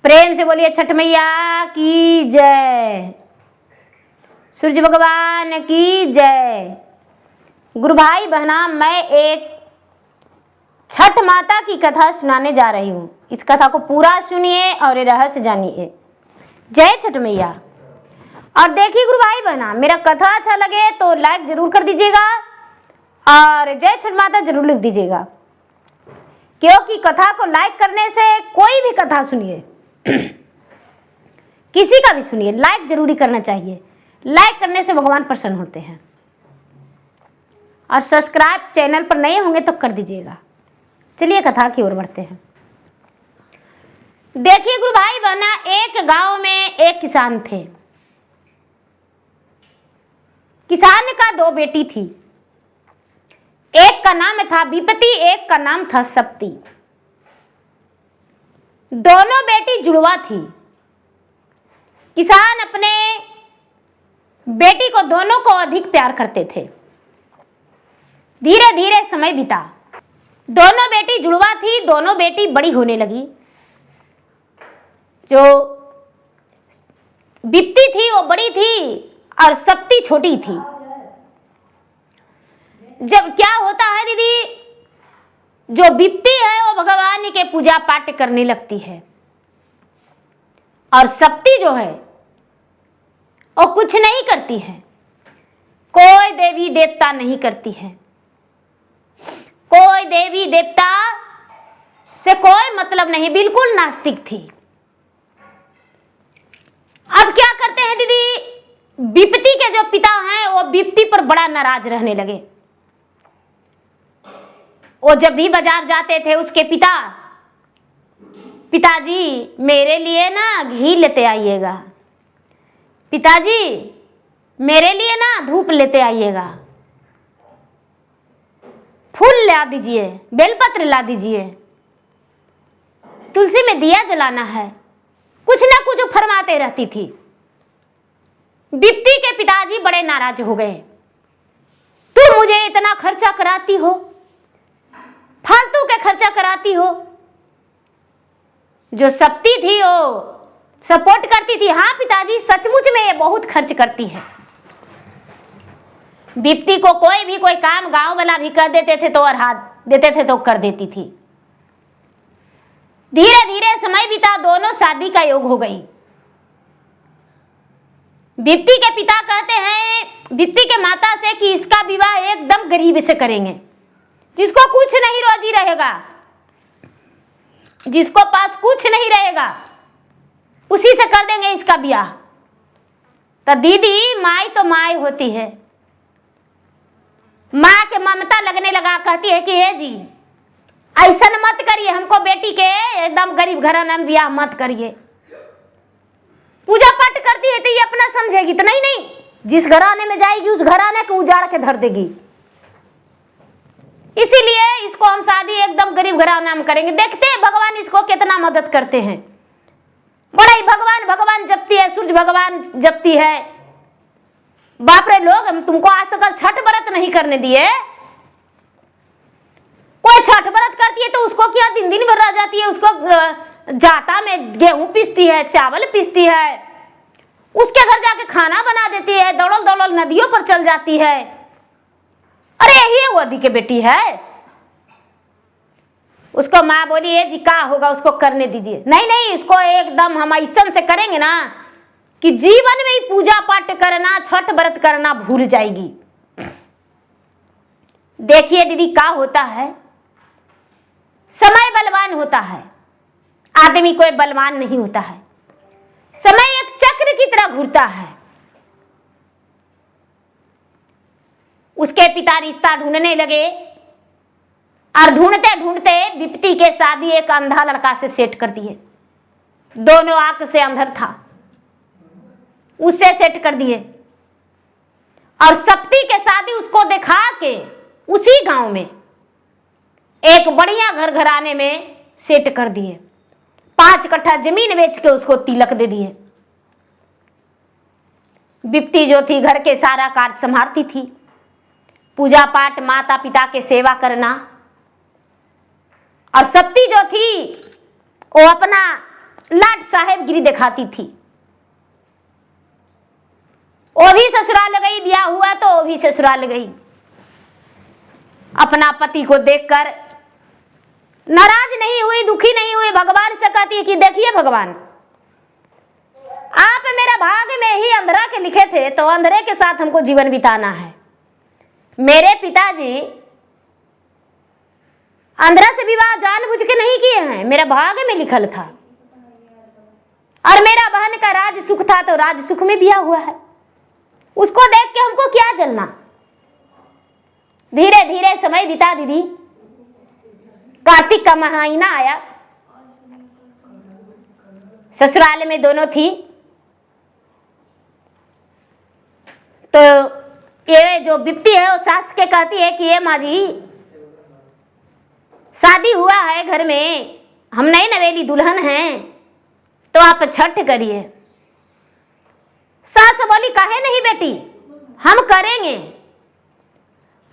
प्रेम से बोलिए छठ मैया की जय, सूर्य भगवान की जय। गुरु भाई बहना, मैं एक छठ माता की कथा सुनाने जा रही हूँ। इस कथा को पूरा सुनिए और ये रहस्य जानिए। जय छठ मैया। और देखिए गुरु भाई बहना, मेरा कथा अच्छा लगे तो लाइक जरूर कर दीजिएगा और जय छठ माता जरूर लिख दीजिएगा, क्योंकि कथा को लाइक करने से कोई भी कथा सुनिए किसी का भी सुनिए, लाइक जरूरी करना चाहिए। लाइक करने से भगवान प्रसन्न होते हैं। और सब्सक्राइब चैनल पर नए होंगे तो कर दीजिएगा। चलिए कथा की ओर बढ़ते हैं। देखिए गुरु भाई बहना, एक गांव में एक किसान थे। किसान का दो बेटी थी। एक का नाम था विपत्ति, एक का नाम था सप्ती। दोनों बेटी जुड़वा थी। किसान अपने बेटी को दोनों को अधिक प्यार करते थे। धीरे धीरे समय बीता। दोनों बेटी जुड़वा थी, दोनों बेटी बड़ी होने लगी। जो विपत्ति थी वो बड़ी थी और सप्ती छोटी थी। जब क्या होता है दीदी, जो विपत्ति है वो भगवान के पूजा पाठ करने लगती है और सप्ती जो है वो कुछ नहीं करती है। कोई देवी देवता नहीं करती है। कोई देवी देवता से कोई मतलब नहीं, बिल्कुल नास्तिक थी। अब क्या करते हैं दीदी, विपत्ति के जो पिता हैं वो विपत्ति पर बड़ा नाराज रहने लगे। वो जब भी बाजार जाते थे उसके पिताजी मेरे लिए ना घी लेते आइएगा, पिताजी मेरे लिए ना धूप लेते आइएगा, फूल ला दीजिए, बेलपत्र ला दीजिए, तुलसी में दिया जलाना है, कुछ ना कुछ फरमाते रहती थी। विपत्ति के पिताजी बड़े नाराज हो गए। तू मुझे इतना खर्चा कराती हो, फालतू के खर्चा कराती हो। जो सप्ती थी वो सपोर्ट करती थी, हाँ पिताजी सचमुच में ये बहुत खर्च करती है। विपत्ति को कोई काम गांव वाला भी कर देते थे तो और हाथ देते थे तो कर देती थी। धीरे धीरे समय बीता, दोनों शादी का योग हो गई। विपत्ति के पिता कहते हैं विपत्ति के माता से कि इसका विवाह एकदम गरीब से करेंगे, जिसको कुछ नहीं रोजी रहेगा, जिसको पास कुछ नहीं रहेगा उसी से कर देंगे इसका ब्याह। तो दीदी माई तो माई होती है, माँ के ममता लगने लगा। कहती है कि हे जी ऐसा मत करिए, हमको बेटी के एकदम गरीब घराना में ब्याह मत करिए। पूजा पाठ करती है तो ये अपना समझेगी तो नहीं, जिस घराने में जाएगी उस घराने को उजाड़ के धर देगी। इसीलिए इसको हम शादी एकदम गरीब घराना में करेंगे। देखते हैं भगवान इसको कितना मदद करते हैं। बड़ा ही भगवान जपती है, सूर्य भगवान जपती है। बाप रे लोग, हम तुमको आज तक छठ व्रत नहीं करने दिए। कोई छठ व्रत करती है तो उसको क्या दिन भर रह जाती है, उसको जाता में गेहूं पीसती है, चावल पीसती है, उसके घर जाके खाना बना देती है, दौड़ल नदियों पर चल जाती है। अरे यही वो दी के बेटी है। उसको माँ बोली है जी का होगा उसको करने दीजिए। नहीं, इसको एकदम हम ऐसा से करेंगे ना कि जीवन में ही पूजा पाठ करना, छठ व्रत करना भूल जाएगी। देखिए दीदी क्या होता है, समय बलवान होता है, आदमी कोई बलवान नहीं होता है। समय एक चक्र की तरह घूरता है। उसके पिता रिश्ता ढूंढने लगे और ढूंढते ढूंढते विपत्ति के शादी एक अंधा लड़का से सेट कर दिए। दोनों आंख से अंधर था, उससे सेट कर दिए। और सप्ती के शादी उसको दिखा के उसी गांव में एक बढ़िया घर घराने में सेट कर दिए। 5 कट्ठा जमीन बेच के उसको तिलक दे दिए। विपत्ति जो थी घर के सारा कार्य संभालती थी, पूजा पाठ, माता पिता के सेवा करना। और सप्ती जो थी वो अपना लाट साहेबगिरी दिखाती थी। वो भी ससुराल गई, ब्याह हुआ तो वो भी ससुराल गई। अपना पति को देखकर नाराज नहीं हुई, दुखी नहीं हुई, भगवान से कहती है कि देखिए भगवान, आप मेरा भाग्य में ही अंधरा के लिखे थे, तो अंधरे के साथ हमको जीवन बिताना है। मेरे पिताजी अंधरा से विवाह जानबूझ के नहीं किए हैं, मेरा भाग्य में लिखल था। और मेरा बहन का राज सुख था तो राज सुख में ब्याह हुआ है, उसको देख के हमको क्या जलना। धीरे धीरे समय बीता दीदी। कार्तिक का महीना आया, ससुराल में दोनों थी। तो ये जो बिप्ती है वो सास के कहती है कि ये माँ जी, शादी हुआ है घर में, हम नई नवेली दुल्हन हैं, तो आप छठ करिए। सास बोली काहे नहीं बेटी, हम करेंगे।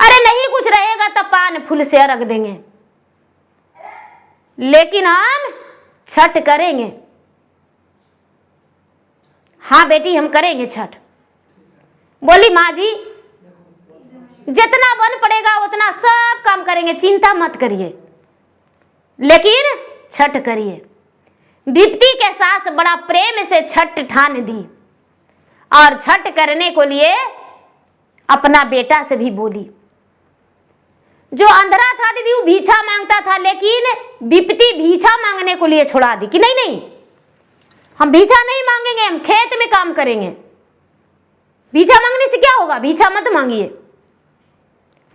अरे नहीं कुछ रहेगा तो पान फूल से रख देंगे, लेकिन हम छठ करेंगे। हाँ बेटी हम करेंगे छठ। बोली माँ जी जितना बन पड़ेगा उतना सब काम करेंगे, चिंता मत करिए, लेकिन छठ करिए। बिप्ती के सास बड़ा प्रेम से छठ ठान दी और छठ करने को लिए अपना बेटा से भी बोली। जो अंधरा था दीदी वो भीछा मांगता था, लेकिन बिप्ती भीछा मांगने को लिए छोड़ा दी कि नहीं नहीं हम भीछा नहीं मांगेंगे, हम खेत में काम करेंगे। भीछा मांगने से क्या होगा, भीछा मत मांगिए।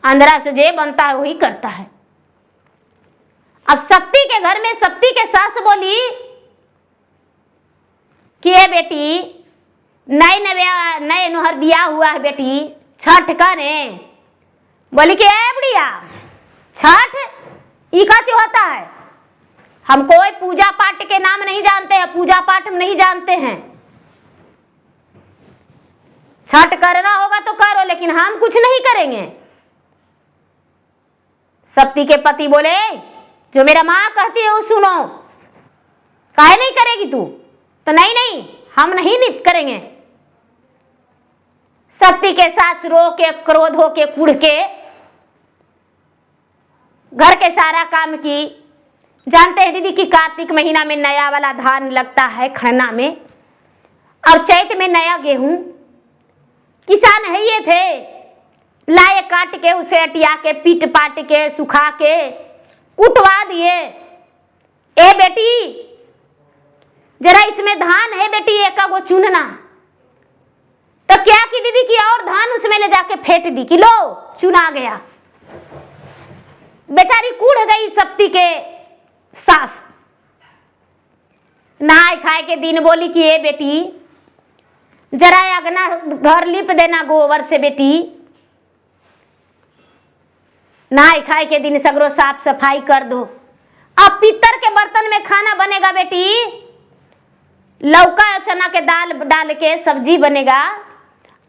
अंधरा से जे बनता है वही करता है। अब सप्ती के घर में सप्ती के सास बोली कि ये बेटी नए नुहर बिया हुआ है बेटी, छठ करे। बोली कि ए बुढ़िया छठ ई का चीज होता है, हम कोई पूजा पाठ के नाम नहीं जानते हैं, पूजा पाठ हम नहीं जानते हैं। छठ करना होगा तो करो, लेकिन हम कुछ नहीं करेंगे। सप्ती के पति बोले जो मेरा माँ कहती है वो सुनो, काहे नहीं करेगी तू, तो नहीं नहीं हम नहीं करेंगे। सप्ती के सास रो के क्रोध हो के कुड़ के घर के सारा काम की। जानते हैं दीदी कि कार्तिक महीना में नया वाला धान लगता है खन्ना में, और चैत में नया गेहूं। किसान है ये थे, लाए काट के उसे अटिया के पीट पाट के सुखा के कुटवा दिए। ए बेटी जरा इसमें धान है बेटी, एक वो चुनना। तो क्या की दीदी की और धान उसमें ले जाके फेंट दी कि लो चुना गया। बेचारी कूड़ गई सप्ती के सास। नहाए खाए के दिन बोली कि ए बेटी जरा अगना घर लिप देना गोबर से बेटी। नहाए खाए के दिन सगरो साफ सफाई कर दो। अब पीतल के बर्तन में खाना बनेगा बेटी, लौका चना के दाल डाल के सब्जी बनेगा,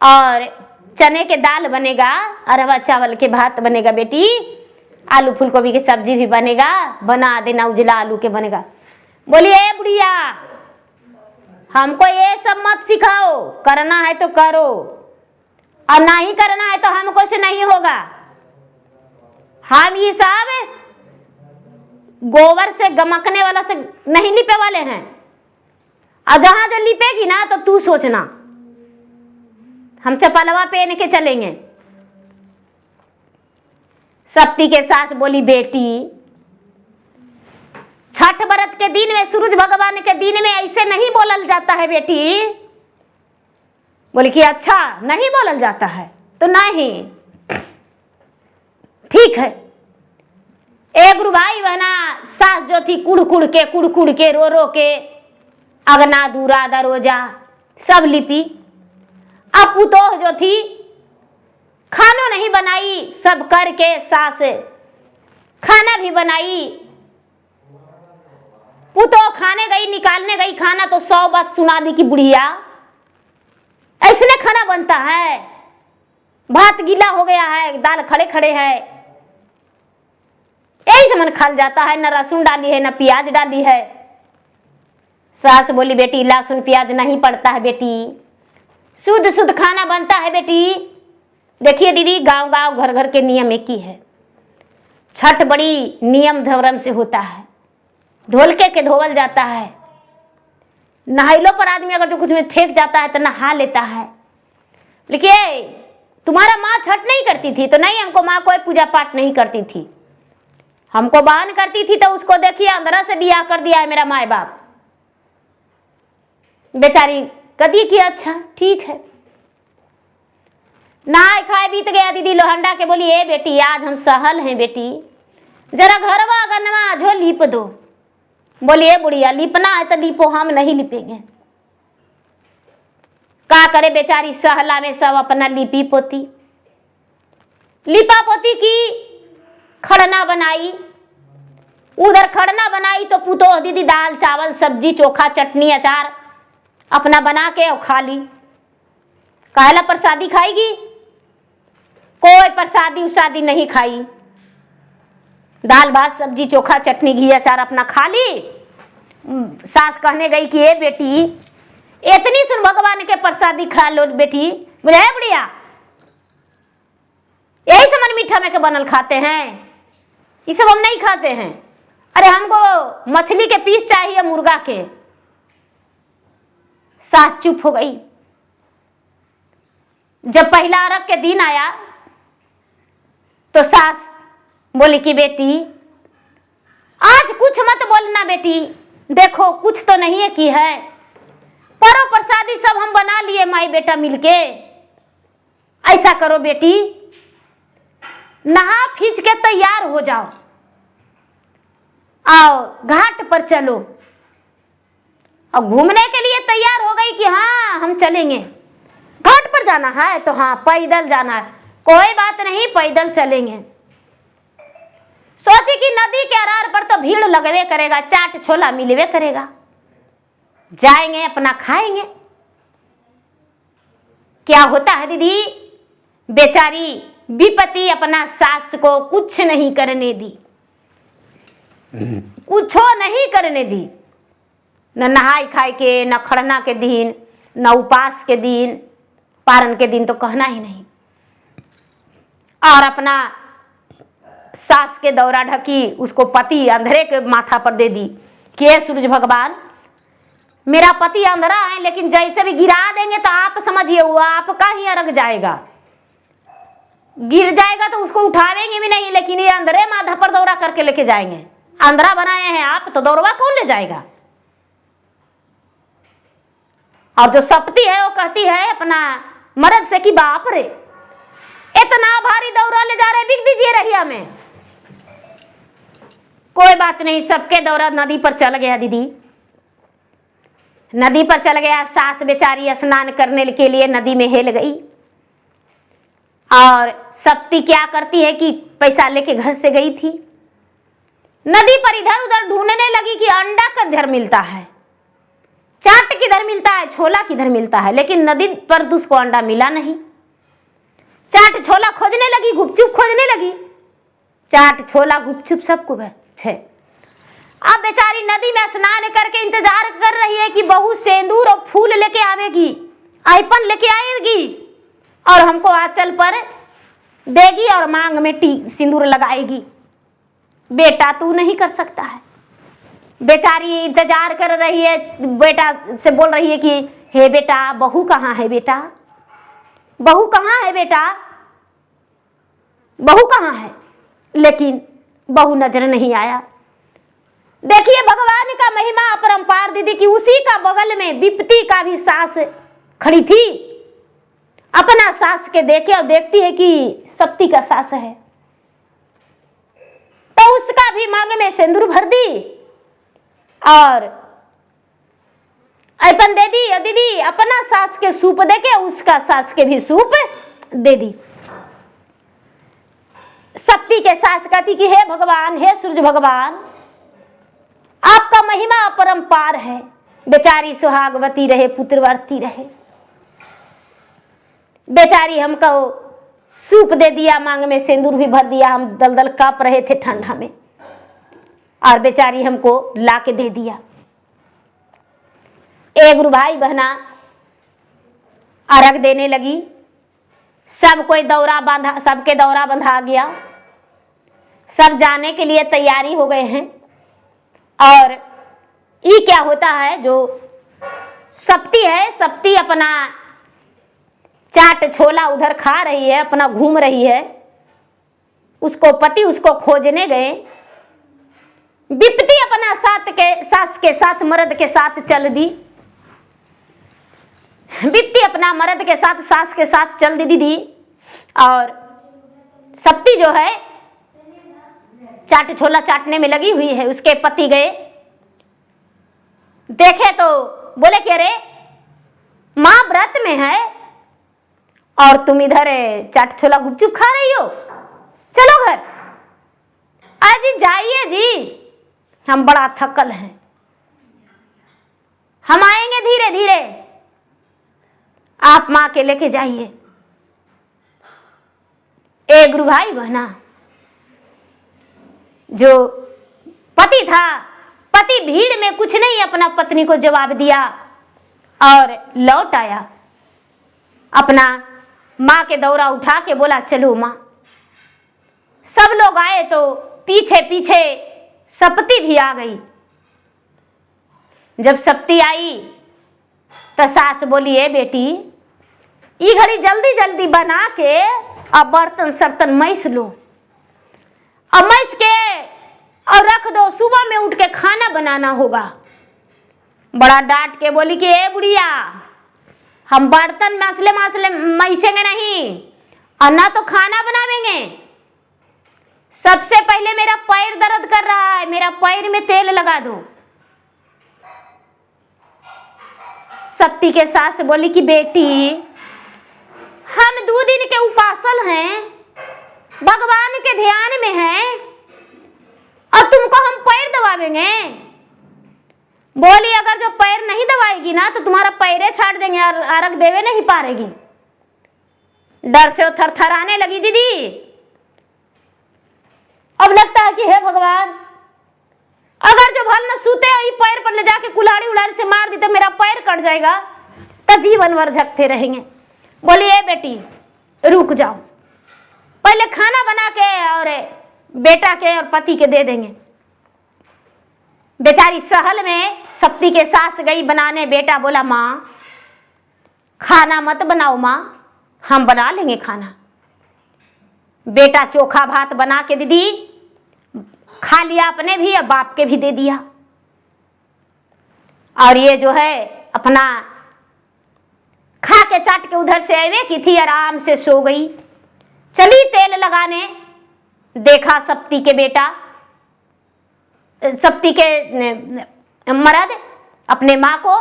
और चने के दाल बनेगा, अरवा चावल के भात बनेगा बेटी, आलू फूल गोभी की सब्जी भी बनेगा, बना देना उजला आलू के बनेगा। बोलिए ए बुढ़िया हमको ये सब मत सिखाओ, करना है तो करो और नहीं करना है तो हमको से नहीं होगा। हम ये सब गोबर से गमकने वाला से नहीं लिपे वाले हैं, और जहां जो लिपेगी ना तो तू सोचना हम चपलवा पहन के चलेंगे। सप्ती के सास बोली बेटी छठ व्रत के दिन में, सूरज भगवान के दिन में ऐसे नहीं बोलल जाता है बेटी। बोली कि अच्छा नहीं बोलल जाता है तो नहीं, ठीक है। एक भाई बहना सास जो थी कुड़ कुड़ के रो रो के अगना दूरा दरोजा सब लिपी। अब पुतोह जो थी खाना नहीं बनाई, सब करके सास खाना भी बनाई। पुतोह खाने गई, निकालने गई खाना तो 100 बात सुना दी कि बुढ़िया ऐसने खाना बनता है, भात गीला हो गया है, दाल खड़े खड़े है, यही से मन खल जाता है, न लहसुन डाली है न प्याज डाली है। सास बोली बेटी लहसुन प्याज नहीं पड़ता है बेटी, शुद्ध शुद्ध खाना बनता है बेटी। देखिए दीदी, गांव गांव घर घर के नियम एक ही है। छठ बड़ी नियम धर्म से होता है, ढोलके के धोवल जाता है। नहाइलो पर आदमी अगर जो कुछ में ठेक जाता है तो नहा लेता है। लेकिन तुम्हारा माँ छठ नहीं करती थी तो नहीं, हमको माँ कोई पूजा पाठ नहीं करती थी, हमको बहन करती थी तो उसको देखिए अंदर से बियाह कर दिया है मेरा माँ बाप। बेचारी कदी की अच्छा ठीक है। नहाए खाए बीत गया दीदी। लोहंडा के बोली ए बेटी आज हम सहल हैं बेटी, जरा घरवा गनवा झो लीप दो। बोली ए बुढ़िया लिपना है तो लिपो, हम नहीं लिपेंगे। का करे बेचारी सहला में सब अपना लिपी पोती, लिपा पोती की खड़ना बनाई। उधर खड़ना बनाई तो पुतोह दीदी दाल चावल सब्जी चोखा चटनी अचार अपना बना के और खा ली। काला प्रसादी खाएगी? कोई प्रसादी उसादी नहीं खाई, दाल भात सब्जी चोखा चटनी घी अचार अपना खा ली। सास कहने गई कि ए बेटी इतनी सुन भगवान के प्रसादी खा लो बेटी। बोले बढ़िया यही सामान मीठा में के बनल खाते हैं, ये सब हम नहीं खाते हैं। अरे हमको मछली के पीस चाहिए मुर्गा के। सास चुप हो गई। जब पहला अरग के दिन आया तो सास बोली कि बेटी आज कुछ मत बोलना बेटी, देखो कुछ तो नहीं है की है, परो प्रसादी सब हम बना लिए माई बेटा मिलके। ऐसा करो बेटी नहा खींच के तैयार हो जाओ, आओ घाट पर चलो। और घूमने के लिए तैयार हो गई कि हाँ हम चलेंगे। घाट पर जाना है तो हाँ पैदल जाना है, कोई बात नहीं पैदल चलेंगे। सोची कि नदी के अरार पर तो भीड़ लगवे करेगा, चाट छोला मिलवे करेगा, जाएंगे अपना खाएंगे। क्या होता है दीदी, बेचारी विपत्ति अपना सास को कुछ नहीं करने दी, कुछ नहीं करने दी। न नहाई खाई के, न खड़ना के दिन, न उपास के दिन, पारण के दिन तो कहना ही नहीं। और अपना सास के दौरा ढकी उसको पति अंधेरे के माथा पर दे दी कि हे सूरज भगवान मेरा पति अंधेरा है, लेकिन जैसे भी गिरा देंगे तो आप समझिए वो आपका ही अरग जाएगा, गिर जाएगा तो उसको उठावेंगे भी नहीं, लेकिन ये अंधेरे माथा पर दौरा करके लेके जाएंगे। अंधेरा बनाए हैं आप तो दौरवा कौन ले जाएगा। और जो सपती है वो कहती है अपना मर्द से कि बाप रे इतना भारी दौरा ले जा रहे, बिक दीजिए रहिया में। कोई बात नहीं, सबके दौरा नदी पर चल गया दीदी, नदी पर चल गया। सास बेचारी स्नान करने के लिए नदी में हेल गई। और सप्ती क्या करती है कि पैसा लेके घर से गई थी, नदी पर इधर उधर ढूंढने लगी कि अंडा किधर मिलता है, चाट किधर मिलता है, छोला किधर मिलता है, लेकिन नदी पर तो उसको अंडा मिला नहीं। चाट छोला खोजने लगी, गुपचुप खोजने लगी, चाट छोला गुपचुप सब कुछ है। अब बेचारी नदी में स्नान करके इंतजार कर रही है कि बहू सेंदूर और फूल लेके आवेगी, आईपन लेके आएगी और हमको आंचल पर देगी और मांग में सिंदूर लगाएगी। बेटा तू नहीं कर सकता है। बेचारी इंतजार कर रही है, बेटा से बोल रही है कि हे बेटा बहू कहाँ है, बेटा बहू कहाँ है, बेटा बहू कहाँ है, लेकिन बहू नजर नहीं आया। देखिए भगवान का महिमा अपरंपार दीदी की उसी का बगल में विपत्ति का भी सास खड़ी थी। अपना सास के देखे और देखती है कि सप्ती का सास है तो उसका भी मांग में सिंदूर भर दी और अपन दे दी। दीदी अपना सास के सूप देके उसका सास के भी सूप दे दी। सप्ती के सास कहती कि हे भगवान, हे सूरज भगवान आपका महिमा अपरंपार है। बेचारी सुहागवती रहे, पुत्रवती रहे। बेचारी हमको सूप दे दिया, मांग में सिंदूर भी भर दिया, हम दलदल कांप रहे थे ठंडा में और बेचारी हमको ला के दे दिया। एक गुरु भाई बहना अर्घ देने लगी। सब कोई दौरा बांधा, सबके दौरा बंधा गया। सब जाने के लिए तैयारी हो गए हैं। और ये क्या होता है, जो सप्ती है, सप्ती अपना चाट छोला उधर खा रही है, अपना घूम रही है। उसको पति उसको खोजने गए। विपत्ति अपना सास के साथ मर्द के साथ चल दी। विपत्ति अपना मर्द के साथ सास के साथ चल दी दीदी। और सप्ती जो है चाट छोला चाटने में लगी हुई है। उसके पति गए, देखे तो बोले कि अरे माँ व्रत में है और तुम इधर चाट छोला गुपचुप खा रही हो, चलो घर। अजी जाइए जी, हम बड़ा थकल हैं, हम आएंगे धीरे धीरे, आप माँ के लेके जाइए। एक गुरु भाई बहना जो पति था, पति भीड़ में कुछ नहीं अपना पत्नी को जवाब दिया और लौट आया। अपना माँ के दौरा उठा के बोला चलो माँ। सब लोग आए तो पीछे पीछे सप्ती भी आ गई। जब सप्ती आई तो सास बोली है बेटी ये घड़ी जल्दी जल्दी बना के अब बर्तन सर्तन मैस लो, अब मैस के और रख दो, सुबह में उठ के खाना बनाना होगा। बड़ा डांट के बोली कि ए बुढ़िया, हम बर्तन मसले मैसेंगे नहीं और ना तो खाना बनावेंगे। सबसे पहले मेरा पैर दर्द कर रहा है, मेरा पैर में तेल लगा दो। सप्ती के सास बोली कि बेटी हम 2 दिन के उपासल हैं, भगवान के ध्यान में हैं और तुमको हम पैर दबावेंगे। बोली अगर जो पैर नहीं दबाएगी ना तो तुम्हारा पैरे छाट देंगे और अर्घ देवे नहीं पारेगी। डर से वो थरथराने लगी दीदी। अब लगता है कि हे भगवान, अगर जो भल न सूते और पैर पर ले जाके कुल्हाड़ी उड़ाड़ी से मार दी तो मेरा पैर कट जाएगा, तो जीवन भर झकते रहेंगे। बोली ए बेटी रुक जाओ, पहले खाना बना के और बेटा के और पति के दे देंगे। बेचारी सहल में सप्ती के सास गई बनाने। बेटा बोला माँ खाना मत बनाओ माँ, हम बना लेंगे खाना। बेटा चोखा भात बना के दीदी खा लिया अपने भी और बाप के भी दे दिया। और ये जो है अपना खा के चाट के उधर से आवे की थी, आराम से सो गई। चली तेल लगाने, देखा सप्ती के बेटा, सप्ती के मर्द अपने माँ को,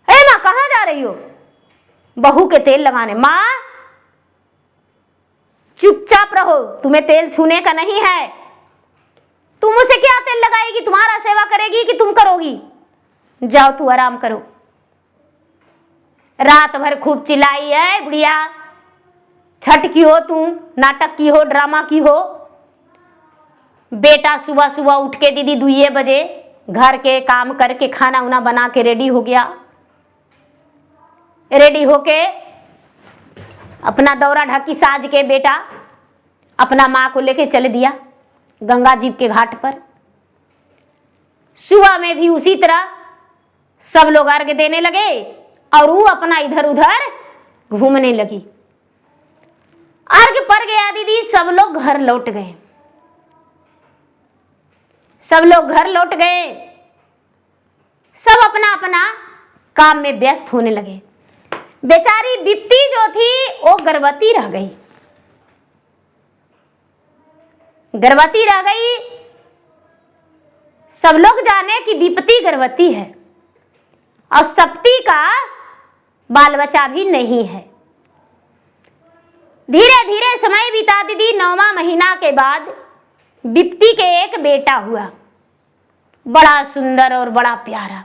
हे माँ कहाँ जा रही हो? बहू के तेल लगाने। माँ चुपचाप रहो, तुम्हें तेल छूने का नहीं है। तुम उसे क्या तेल लगाएगी? तुम्हारा सेवा करेगी कि तुम करोगी? जाओ तू आराम करो। रात भर खूब चिल्लाई है बुढ़िया, छठ की हो तू, नाटक की हो, ड्रामा की हो। बेटा सुबह सुबह उठ के दीदी 2 बजे घर के काम करके खाना उना बना के रेडी हो गया। रेडी होके अपना दौरा ढाकी साज के बेटा अपना माँ को लेके चल दिया गंगा जी के घाट पर। सुबह में भी उसी तरह सब लोग अर्घ देने लगे और वो अपना इधर उधर घूमने लगी। अर्घ पड़ गया दीदी, सब लोग घर लौट गए। सब लोग घर लौट गए, सब अपना अपना काम में व्यस्त होने लगे। बेचारी विपत्ति जो थी वो गर्भवती रह गई। गर्भवती रह गई। सब लोग जाने कि विपत्ति गर्भवती है और सप्ती का बाल बच्चा भी नहीं है। धीरे धीरे समय बीता दीदी। 9वां महीना के बाद विपत्ति के एक बेटा हुआ, बड़ा सुंदर और बड़ा प्यारा।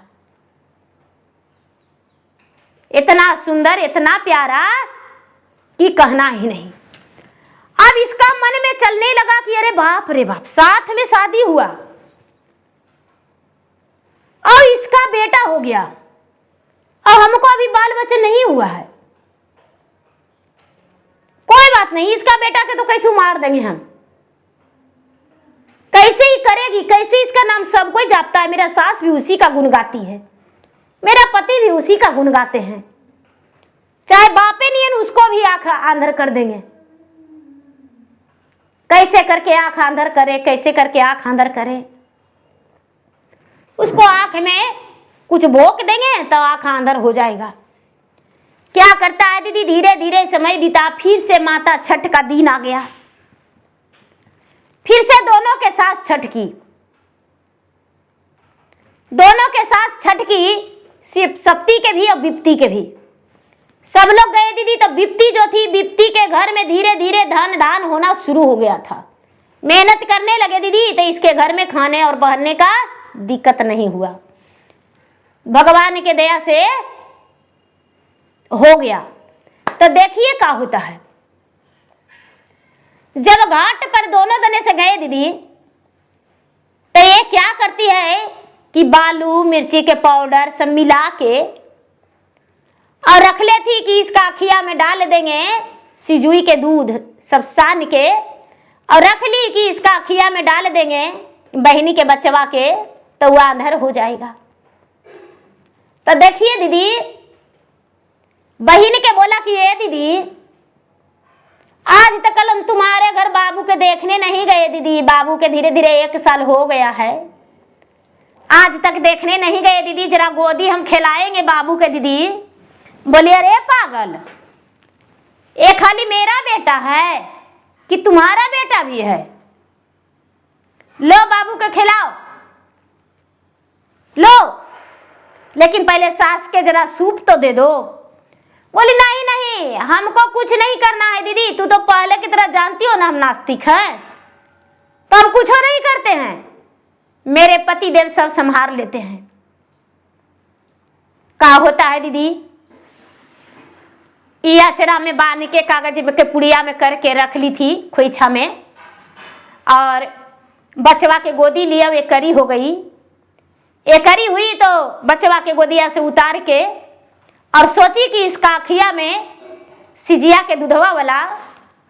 इतना सुंदर इतना प्यारा कि कहना ही नहीं। अब इसका मन में चलने लगा कि अरे बाप रे बाप, साथ में शादी हुआ और इसका बेटा हो गया। हमको अभी बाल बच्चा नहीं हुआ है, कोई बात नहीं, इसका बेटा के तो कैसे मार देंगे हम, कैसे ही करेगी, कैसे इसका नाम सब कोई जापता है। मेरा सास भी उसी का गुण गाती है, मेरा पति भी उसी का गुण गाते हैं, चाहे बापे नहीं है उसको भी आंख अंधर कर देंगे। कैसे करके आंख अंधर करे, कैसे करके आंख अंधर करे, उसको आंख में कुछ भोंक देंगे तो आंख अंधर हो जाएगा। क्या करता है दीदी, धीरे धीरे समय बीता, फिर से माता छठ का दिन आ गया, फिर से दोनों के साथ छठ की, दोनों के साथ छठ की, सिर्फ सप्ती के भी और विप्ती के भी। सब लोग गए दीदी, तो विप्ती जो थी, विप्ती के घर में धीरे धीरे धन दान होना शुरू हो गया था। मेहनत करने लगे दीदी, तो इसके घर में खाने और पहनने का दिक्कत नहीं हुआ, भगवान के दया से हो गया। तो देखिए क्या होता है, जब घाट पर दोनों जने से गए दीदी, तो ये क्या करती है कि बालू मिर्ची के पाउडर सब मिला के और रख लेती कि इसका अखिया में डाल देंगे सिजुई के दूध सब सान के, और रख ली कि इसका अखिया में डाल देंगे बहनी के बचवा के, तो वह अंधर हो जाएगा। तो देखिए दीदी, बहन के बोला कि ये दीदी, आज तक हम तुम्हारे घर बाबू के देखने नहीं गए दीदी, बाबू के धीरे धीरे 1 साल हो गया है, आज तक देखने नहीं गए दीदी, जरा गोदी हम खिलाएंगे बाबू के दीदी। बोले अरे पागल, ये खाली मेरा बेटा है कि तुम्हारा बेटा भी है, लो बाबू को खिलाओ लो, लेकिन पहले सास के जरा सूप तो दे दो। बोली नहीं नहीं, हमको कुछ नहीं करना है दीदी, तू तो पहले की तरह जानती हो ना हम नास्तिक हैं, तो हम कुछ नहीं करते हैं, मेरे पति देव सब संभाल लेते हैं। क्या होता है दीदी, अचरा में बांध के कागज के पुड़िया में करके रख ली थी खोइछा में, और बचवा के गोदी लिया, वे करी हो गई, एकरी हुई तो बचवा के गोदिया से उतार के, और सोची कि इसका अखिया में सिजिया के दूधवा वाला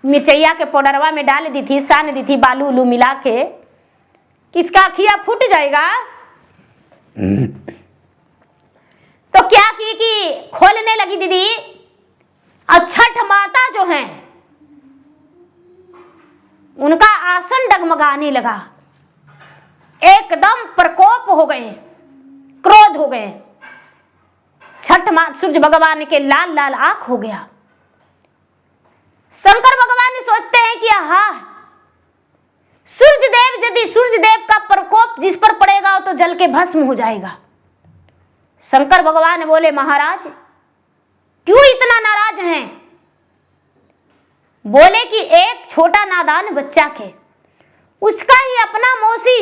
मिर्चैया के पाउडरवा में डाल दी थी, सान दी थी बालू उलू मिला के, कि इसका अखिया फूट जाएगा। तो क्या की कि खोलने लगी दीदी, और छठ माता जो हैं उनका आसन डगमगाने लगा, एकदम प्रकोप हो गए, क्रोध हो गए, छठ माँ सूर्य भगवान के लाल लाल आंख हो गया। शंकर भगवान सोचते हैं कि आहा, सूर्य देव, यदि सूर्य देव का प्रकोप जिस पर पड़ेगा तो जल के भस्म हो जाएगा। शंकर भगवान बोले महाराज क्यों इतना नाराज हैं? बोले कि एक छोटा नादान बच्चा के, उसका ही अपना मौसी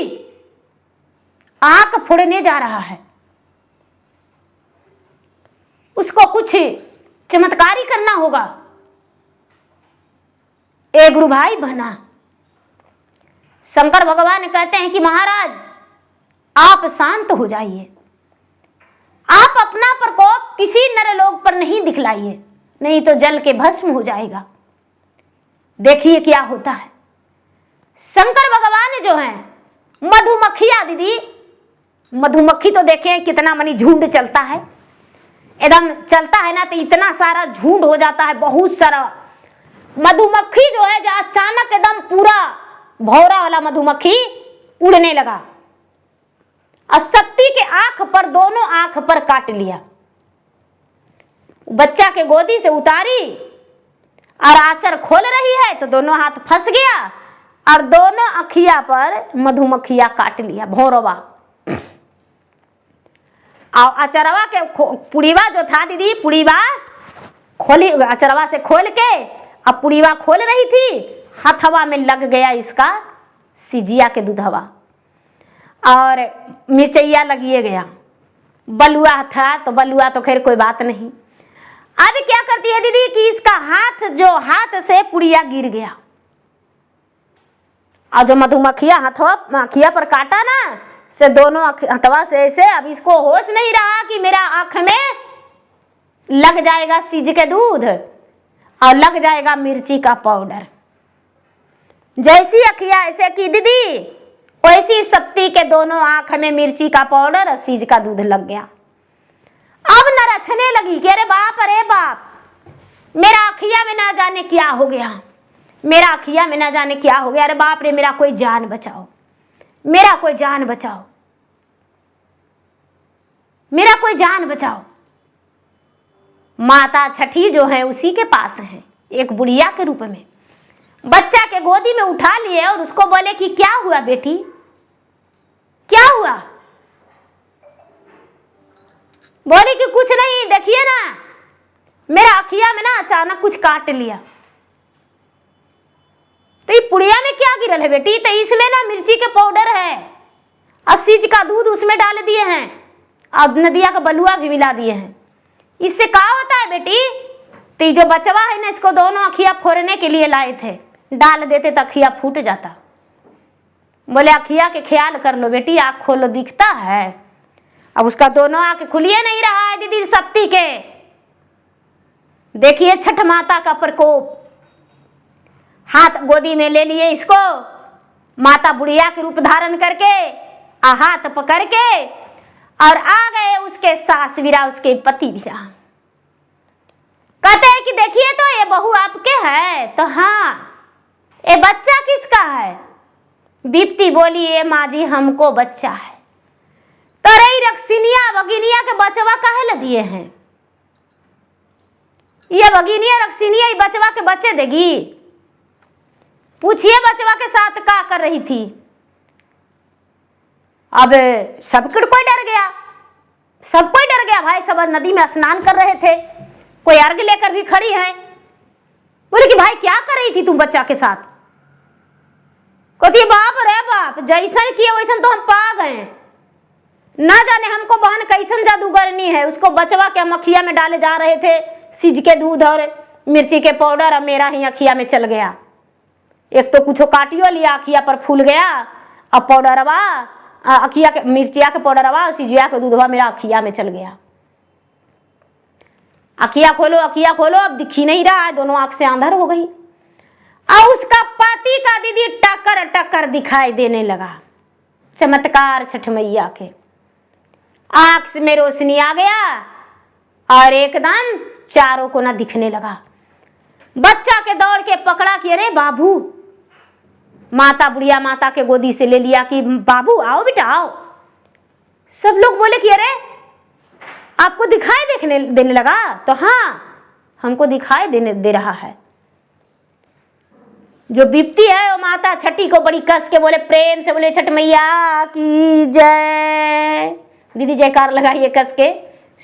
आंख फोड़ने जा रहा है, उसको कुछ चमत्कारी करना होगा। ए गुरु भाई बहना, शंकर भगवान कहते हैं कि महाराज आप शांत हो जाइए, आप अपना प्रकोप किसी नरलोक पर नहीं दिखलाइए, नहीं तो जल के भस्म हो जाएगा। देखिए क्या होता है, शंकर भगवान जो हैं मधुमक्खियां दीदी, मधुमक्खी तो देखें कितना मनी झुंड चलता है, एकदम चलता है ना तो इतना सारा झुंड हो जाता है, बहुत सारा मधुमक्खी जो है, जो अचानक एकदम पूरा भौरा वाला मधुमक्खी उड़ने लगा और शक्ति के आंख पर, दोनों आंख पर काट लिया, बच्चा के गोदी से उतारी और आंचल खोल रही है तो दोनों हाथ फंस गया और दोनों अखिया पर मधुमक्खिया काट लिया, भौरवा। और अचरवा के पुड़ीवा जो था दीदी, पुड़ीवा खोली, अचरवा से खोल के अब पुड़ीवा खोल रही थी, हथवा में लग गया इसका सिजिया के दूधवा और मिर्चैया लगिए गया। बलुआ था तो बलुआ तो खैर कोई बात नहीं। अब क्या करती है दीदी कि इसका हाथ, जो हाथ से पुड़िया गिर गया और जो मधुमक्खिया हथवा पर काटा ना, से दोनों हथवा से ऐसे, अब इसको होश नहीं रहा कि मेरा आंख में लग जाएगा सीज के दूध और लग जाएगा मिर्ची का पाउडर। जैसी अखिया ऐसे की दीदी, वैसी सप्ती के दोनों आंख में मिर्ची का पाउडर और सीज का दूध लग गया। अब न रचने लगी कि अरे बाप, मेरा अखिया में ना जाने क्या हो गया, मेरा अखिया में ना जाने क्या हो गया, अरे बाप रे, मेरा कोई जान बचाओ, मेरा कोई जान बचाओ, मेरा कोई जान बचाओ। माता छठी जो है उसी के पास है, एक बुढ़िया के रूप में बच्चा के गोदी में उठा लिए और उसको बोले कि क्या हुआ बेटी, क्या हुआ? बोली कि कुछ नहीं, देखिए ना मेरा अखिया में ना अचानक कुछ काट लिया। तो ये पुड़िया में क्या गिरल है बेटी? तो इसमें ना मिर्ची के पाउडर है और सीज का दूध उसमें डाल दिए हैं और नदिया का बलुआ भी मिला दिए हैं। इससे क्या होता है बेटी? तो जो बचवा है ना, इसको दोनों अखिया फोड़ने के लिए लाए थे, डाल देते तो अखिया फूट जाता। बोले अखिया के ख्याल कर लो बेटी, आँख खोलो दिखता है। अब उसका दोनों आँख खुलिए नहीं रहा है दीदी सप्ती के। देखिए छठ माता का प्रकोप, हाथ गोदी में ले लिए इसको, माता बुढ़िया के रूप धारण करके हाथ पकड़ के, और आ गए उसके सास वीरा, उसके पति वीरा। कहते हैं कि देखिए तो ये बहू आपके है? तो हाँ। ये बच्चा किसका है? दीप्ति बोली ये माँ जी हमको बच्चा है। तो रही रक्सिनिया बगिनिया के बचवा काहे ल दिए हैं? ये बगिनिया रक्सिनिया ये बचवा के बच्चे देगी? पूछिए बचवा के साथ क्या कर रही थी। अब सब कोई डर गया, सब कोई डर गया भाई। सब नदी में स्नान कर रहे थे, कोई अर्घ लेकर भी खड़ी है। बोले कि भाई क्या कर रही थी तुम बच्चा के साथ? कहती बाप रे बाप, जैसन किए वैसन तो हम पा गए, ना जाने हमको बहन कैसन जादूगरनी है। उसको बचवा के हम अखिया में डाले जा रहे थे सीज के दूध और मिर्ची के पाउडर, और मेरा ही अखिया में चल गया। एक तो कुछ काटियो लिया, अखिया पर फूल गया, और पाउडरवा अखिया के मिर्चिया के पाउडरवा सीजिया के दूधवा मेरा अखिया में चल गया। अखिया खोलो, अखिया खोलो, अब दिखी नहीं रहा है, दोनों आंख से अंधर हो गई। और उसका पति का दीदी टक्कर टक्कर दिखाई देने लगा। चमत्कार छठ मैया के, आंख में रोशनी आ गया और एकदम चारों को ना दिखने लगा। बच्चा के दौड़ के पकड़ा कि अरे बाबू, माता बुढ़िया माता के गोदी से ले लिया कि बाबू आओ बेटा आओ। सब लोग बोले कि अरे आपको दिखाई देने लगा? तो हाँ, हमको दिखाई दे रहा है। जो बिपती है वो माता छठी को बड़ी कस के बोले, प्रेम से बोले छठ मैया की जय। दीदी जयकार लगाइए कस के,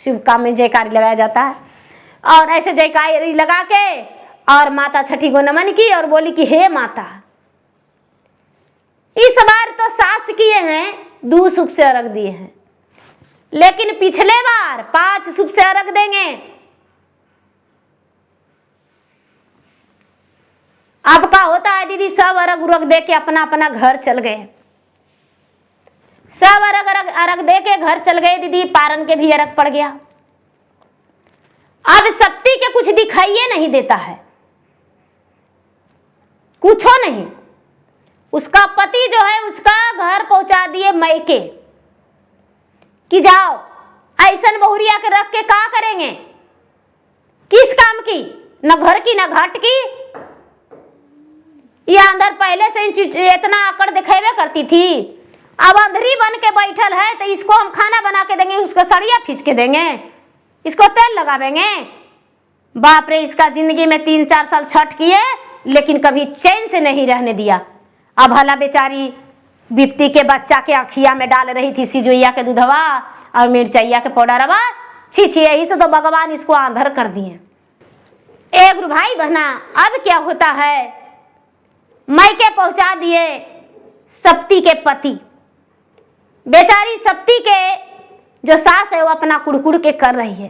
शुभ काम में जयकारी लगाया जाता है। और ऐसे जयकारी लगा के और माता छठी को नमन की और बोली कि हे माता, इस बार तो सास किए हैं 2 सूप से अर्घ दिए हैं, लेकिन पिछले बार 5 सूप से अर्घ देंगे। अब का होता है दीदी, सब अर्घ उर्घ दे के अपना अपना घर चल गए। सब अर्घ दे के घर चल गए दीदी। पारन के भी अर्घ पड़ गया। अब सप्ती के कुछ दिखाइए नहीं देता है, कुछो नहीं। उसका पति जो है उसका घर पहुंचा दिए मैके कि जाओ ऐसन बहुरिया के रख के क्या करेंगे, किस काम की, न घर की न घाट की। ये अंदर पहले से इतना आकड़ दिखेबे करती थी, अब अंधरी बन के बैठल है। तो इसको हम खाना बना के देंगे, उसको सड़िया खींच के देंगे, इसको तेल लगावेंगे। बाप रे, इसका जिंदगी में 3-4 साल छठ किए लेकिन कभी चैन से नहीं रहने दिया। अब भला बेचारी बिपती के बच्चा के अखिया में डाल रही थी सिजोइया के दूधवा और मिर्चैया के पाउडरवा। छी छी, यही से तो भगवान इसको आंधर कर दिए। एक भाई बहना, अब क्या होता है, मैके पहुंचा दिए सप्ती के पति। बेचारी सप्ती के जो सास है वो अपना कुड़कुड़ के कर रही है।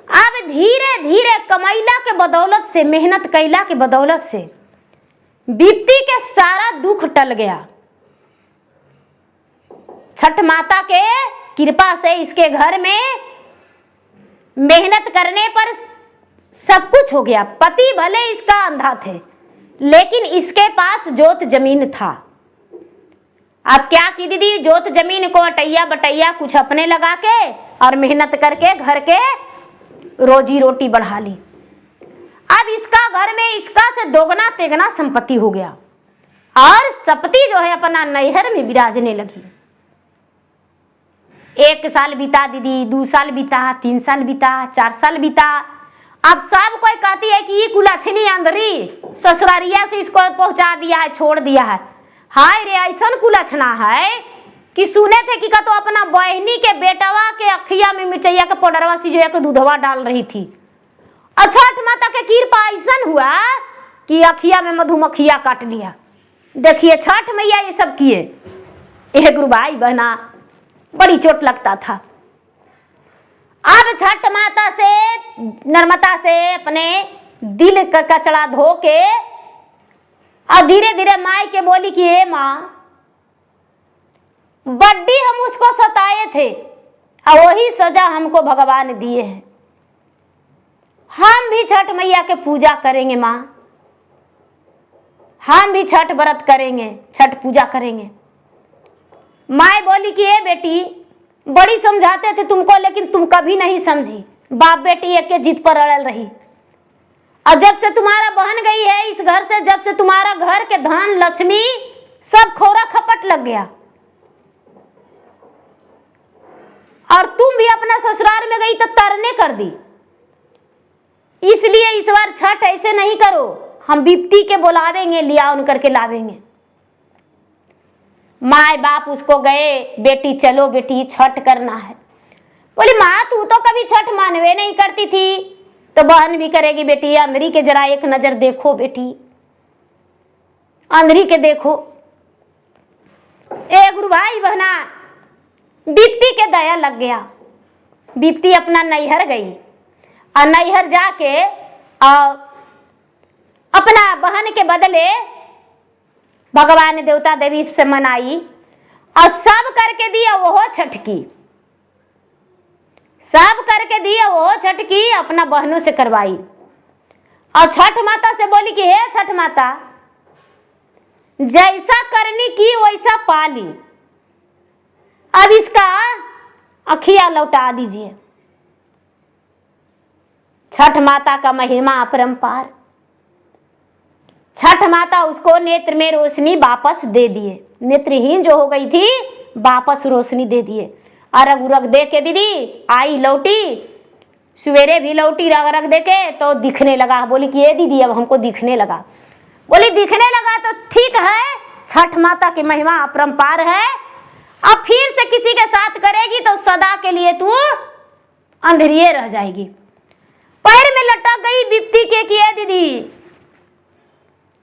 अब धीरे धीरे कमैला के बदौलत से, मेहनत कैला के बदौलत से बिपती के सारा दुख टल गया। छठ माता के कृपा से इसके घर में मेहनत करने पर सब कुछ हो गया। पति भले इसका अंधा थे, लेकिन इसके पास जोत जमीन था। अब क्या की दीदी, जोत जमीन को अटैया बटैया कुछ अपने लगा के और मेहनत करके घर के रोजी रोटी बढ़ा ली। अब इसका घर में इसका से दोगुना तेगुना संपत्ति हो गया और संपत्ति जो है अपना नैहर में विराजने लगी। 1 साल बीता दीदी, 2 साल बीता, 3 साल बीता, 4 साल बीता। अब सब कोई कहती है कि ये कुलछनी अंदरी ससुरारिया से इसको पहुंचा दिया है, छोड़ दिया है। हाय रे, ऐसा कुलछना है कि सुने थे कि का तो अपना बहनी के बेटवा के अखिया में मिर्चैया के पाउडरवा सिजोया के दूधवा डाल रही थी। छठ माता के कृपा ऐसा हुआ कि अखिया में मधुमक्खिया काट लिया। देखिए छठ मैया ये सब किए। यह गुरु भाई बहना बड़ी चोट लगता था। अब छठ माता से नर्मदा से अपने दिल का कचड़ा धो के और धीरे धीरे माई के बोली कि हे माँ, बड्डी हम उसको सताए थे और वही सजा हमको भगवान दिए हैं। हम भी छठ मैया के पूजा करेंगे माँ, हम भी छठ व्रत करेंगे, छठ पूजा करेंगे। माई बोली कि हे बेटी, बड़ी समझाते थे तुमको लेकिन तुम कभी नहीं समझी। बाप बेटी एक के जिद पर अड़ल रही। और जब से तुम्हारा बहन गई है इस घर से, जब से तुम्हारा घर के धन लक्ष्मी सब खोरा खपट लग गया और तुम भी अपना ससुराल में गई तो तरने कर दी। इसलिए इस बार छठ ऐसे नहीं करो, हम बिप्ती के बुलावेंगे, लिया उन करके लावेंगे। माँ बाप उसको गए, बेटी चलो बेटी छठ करना है। बोली माँ तू तो कभी छठ मानवे नहीं करती थी, तो बहन भी करेगी बेटी। अंदरी के जरा एक नजर देखो बेटी, अंदरी के देखो। ए गुरु भाई बहना, बिप्ती के दया लग गया। बिप्ती अपना नैहर गई और नैहर जाके और अपना बहन के बदले भगवान देवता देवी से मनाई और सब करके दिया वो छठ की, सब करके दिया वो छठ की, अपना बहनों से करवाई। और छठ माता से बोली कि हे छठ माता, जैसा करनी की वैसा पाली, अब इसका अखिया लौटा दीजिए। छठ माता का महिमा अपरंपार। छठ माता उसको नेत्र में रोशनी वापस दे दिए। नेत्रहीन जो हो गई थी वापस रोशनी दे दिए। अरग उरग दे के दीदी आई लौटी, सवेरे भी लौटी रग रग दे के तो दिखने लगा। बोली कि ये दीदी अब हमको दिखने लगा। बोली दिखने लगा तो ठीक है, छठ माता की महिमा अपरंपार है। अब फिर से किसी के साथ करेगी तो सदा के लिए तू अंधेरिये रह जाएगी। पैर में लटक गई बिप्ती के कि ये दीदी,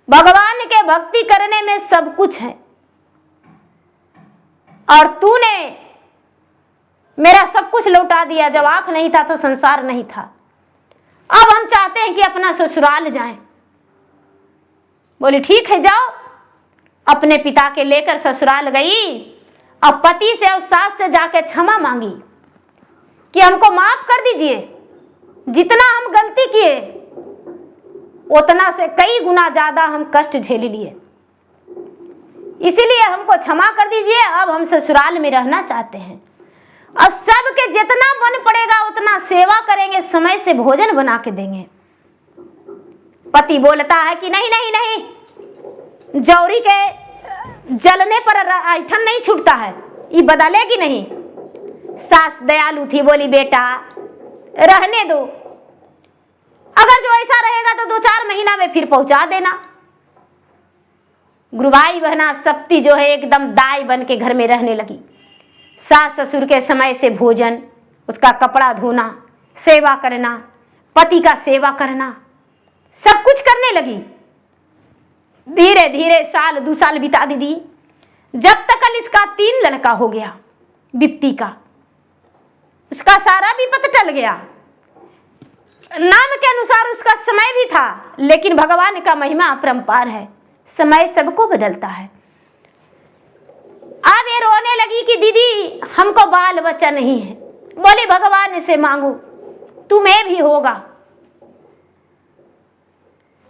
भगवान के भक्ति करने में सब कुछ है और तूने मेरा सब कुछ लौटा दिया। जब आंख नहीं था तो संसार नहीं था। अब हम चाहते हैं कि अपना ससुराल जाएं। बोली ठीक है जाओ। अपने पिता के लेकर ससुराल गई और पति से और सास से जाके क्षमा मांगी कि हमको माफ कर दीजिए, जितना हम गलती किए उतना से कई गुना ज्यादा हम कष्ट झेल लिए, इसीलिए हमको क्षमा कर दीजिए। अब हम ससुराल में रहना चाहते हैं और सबके जितना मन पड़ेगा उतना सेवा करेंगे, समय से भोजन बना के देंगे। पति बोलता है कि नहीं नहीं नहीं, जौरी के जलने पर ऐठन नहीं छूटता है, ये बदलेगी नहीं। सास दयालु थी, बोली बेटा रहने दो, अगर जो ऐसा रहेगा तो 2-4 महीना में फिर पहुंचा देना। गुरुभाई बहना सप्ती जो है एकदम दाई बन के घर में रहने लगी। सास ससुर के समय से भोजन, उसका कपड़ा धोना, सेवा करना, पति का सेवा करना, सब कुछ करने लगी। धीरे धीरे 1-2 साल बिता दीदी, जब तक इसका 3 लड़का हो गया। बिप्ती का उसका सारा विपत टल गया। नाम के अनुसार उसका समय भी था, लेकिन भगवान का महिमा अपरंपार है, समय सबको बदलता है। अब ये रोने लगी कि दीदी हमको बाल बच्चा नहीं है। बोले भगवान से मांगो, तुम्हें भी होगा,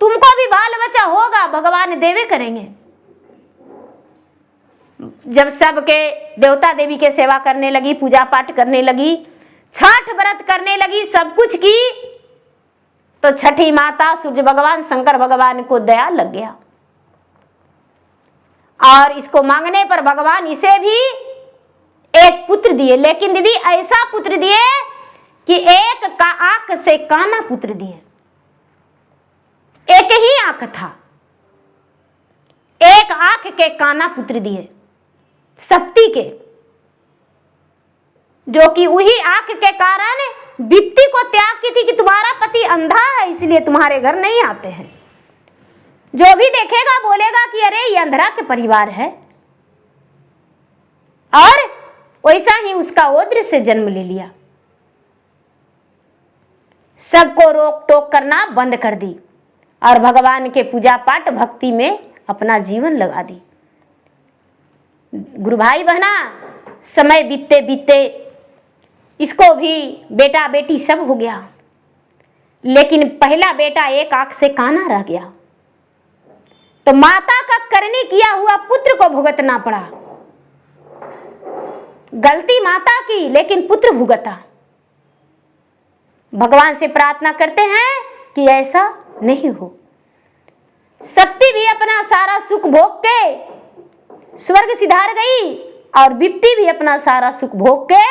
तुमको भी बाल बच्चा होगा, भगवान देवे करेंगे। जब सबके देवता देवी के सेवा करने लगी, पूजा पाठ करने लगी, छठ व्रत करने लगी, सब कुछ की, तो छठी माता सूर्य भगवान शंकर भगवान को दया लग गया और इसको मांगने पर भगवान इसे भी एक पुत्र दिए। लेकिन दीदी ऐसा पुत्र दिए कि एक का आंख से काना पुत्र दिए। एक ही आंख था, एक आंख के काना पुत्र दिए सप्ती के, जो कि वही आंख के कारण विप्ति को त्याग की थी कि तुम्हारा पति अंधा है इसलिए तुम्हारे घर नहीं आते हैं। जो भी देखेगा बोलेगा कि अरे ये अंधरा के परिवार है, और वैसा ही उसका ओद्र से जन्म ले लिया। सबको रोक टोक करना बंद कर दी और भगवान के पूजा पाठ भक्ति में अपना जीवन लगा दी। गुरु भाई बहना, समय बीतते बीतते इसको भी बेटा बेटी सब हो गया, लेकिन पहला बेटा एक आंख से काना रह गया, तो माता का करनी किया हुआ पुत्र को भुगतना पड़ा। गलती माता की लेकिन पुत्र भुगता। भगवान से प्रार्थना करते हैं कि ऐसा नहीं हो। सप्ती भी अपना सारा सुख भोग के स्वर्ग सिधार गई और विप्ति भी अपना सारा सुख भोग के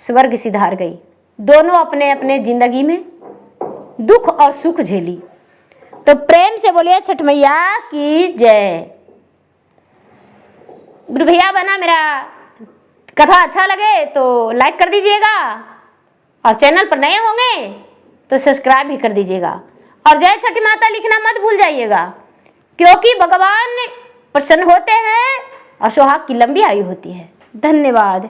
स्वर्ग सिधार गई। दोनों अपने अपने जिंदगी में दुख और सुख झेली। तो प्रेम से बोलिए छठ मैया की जय। गुरु भैया बना, मेरा कथा अच्छा लगे तो लाइक कर दीजिएगा और चैनल पर नए होंगे तो सब्सक्राइब भी कर दीजिएगा और जय छठी माता लिखना मत भूल जाइएगा, क्योंकि भगवान प्रसन्न होते हैं और सुहाग की लंबी आयु होती है। धन्यवाद।